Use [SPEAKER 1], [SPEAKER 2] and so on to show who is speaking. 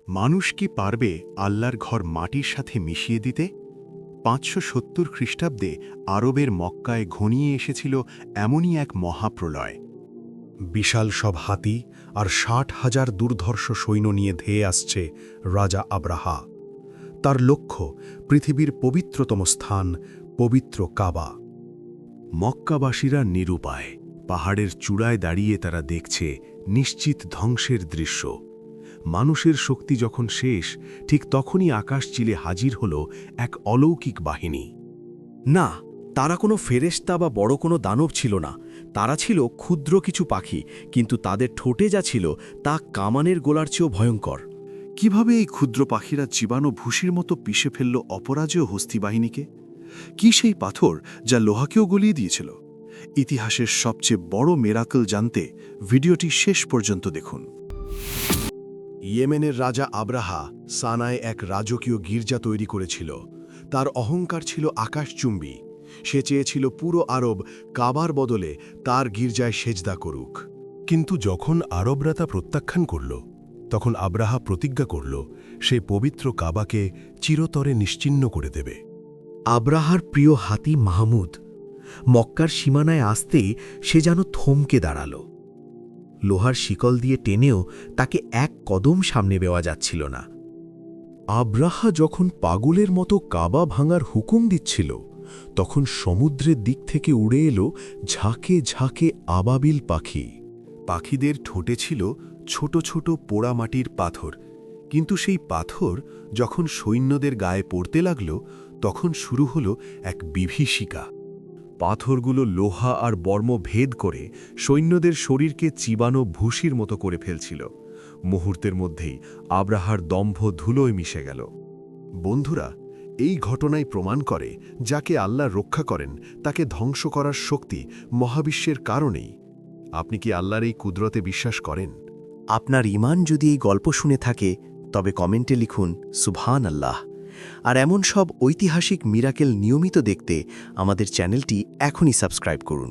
[SPEAKER 1] মানুষ কি পারবে আল্লাহর ঘর মাটির সাথে মিশিয়ে দিতে? ৫৭০ খ্রিস্টাব্দে আরবের মক্কায় ঘনিয়ে এসেছিল এমনই এক মহাপ্রলয়।
[SPEAKER 2] বিশাল সব হাতি আর ৬০,০০০ দুর্ধর্ষ সৈন্য নিয়ে ধেয়ে আসছে রাজা আব্রাহা। তার লক্ষ্য পৃথিবীর পবিত্রতম স্থান, পবিত্র কাবা।
[SPEAKER 1] মক্কাবাসীরা নিরুপায়, পাহাড়ের চূড়ায় দাঁড়িয়ে তারা দেখছে নিশ্চিত ধ্বংসের দৃশ্য। মানুষের শক্তি যখন শেষ, ঠিক তখনই আকাশ চিলে হাজির হল এক অলৌকিক বাহিনী।
[SPEAKER 3] না, তারা কোনো ফেরেশতা বা বড় কোনো দানব ছিল না। তারা ছিল ক্ষুদ্র কিছু পাখি, কিন্তু তাদের ঠোঁটে যা ছিল তা কামানের গোলার চেয়েও ভয়ঙ্কর।
[SPEAKER 4] কিভাবে এই ক্ষুদ্র পাখিরা জীবাণু ভুসির মতো পিষে ফেলল অপরাজেয় হস্তি বাহিনীকে? কি সেই পাথর যা লোহাকেও গলিয়ে দিয়েছিল? ইতিহাসের সবচেয়ে বড় মিরাকল জানতে ভিডিওটি শেষ পর্যন্ত দেখুন।
[SPEAKER 2] ইয়েমেনের রাজা আব্রাহা সানায় এক রাজকীয় গির্জা তৈরি করেছিল। তার অহংকার ছিল আকাশচুম্বী। সে চেয়েছিল পুরো আরব কাবার বদলে তার গির্জায় সেজদা করুক। কিন্তু যখন আরবরা তা প্রত্যাখ্যান করল, তখন আব্রাহা প্রতিজ্ঞা করল সেই পবিত্র কাবাকে চিরতরে নিশ্চিহ্ন করে দেবে।
[SPEAKER 3] আব্রাহার প্রিয় হাতি মাহমুদ মক্কার সীমানায় আসতেই সে যেন থমকে দাঁড়াল। লোহার শিকল দিয়ে টেনেও তাকে এক কদম সামনে দেওয়া যাচ্ছিল না।
[SPEAKER 2] আব্রাহা যখন পাগলের মতো কাবা ভাঙার হুকুম দিচ্ছিল, তখন সমুদ্রের দিক থেকে উড়ে এলো ঝাঁকে ঝাঁকে আবাবিল পাখি।
[SPEAKER 1] পাখিদের ঠোঁটে ছিল ছোট ছোট পোড়ামাটির পাথর, কিন্তু সেই পাথর যখন সৈন্যদের গায়ে পড়তে লাগল, তখন শুরু হল এক বিভীষিকা। পাথরগুলো লোহা আর বর্ম ভেদ করে সৈন্যদের শরীরকে চিবানো ভুসির মতো করে ফেলছিল। মুহূর্তের মধ্যেই আব্রাহার দম্ভ ধুলোয় মিশে গেল। বন্ধুরা, এই ঘটনাই প্রমাণ করে যাকে আল্লাহ রক্ষা করেন তাকে ধ্বংস করার শক্তি মহাবিশ্বের কারণেই। আপনি কি আল্লাহর এই কুদরতে বিশ্বাস করেন?
[SPEAKER 3] আপনার ঈমান যদি এই গল্প শুনে থাকে, তবে কমেন্টে লিখুন সুবহান আল্লাহ। আর এমন সব ঐতিহাসিক মিরাকেল নিয়মিত দেখতে আমাদের চ্যানেলটি এখনই সাবস্ক্রাইব করুন।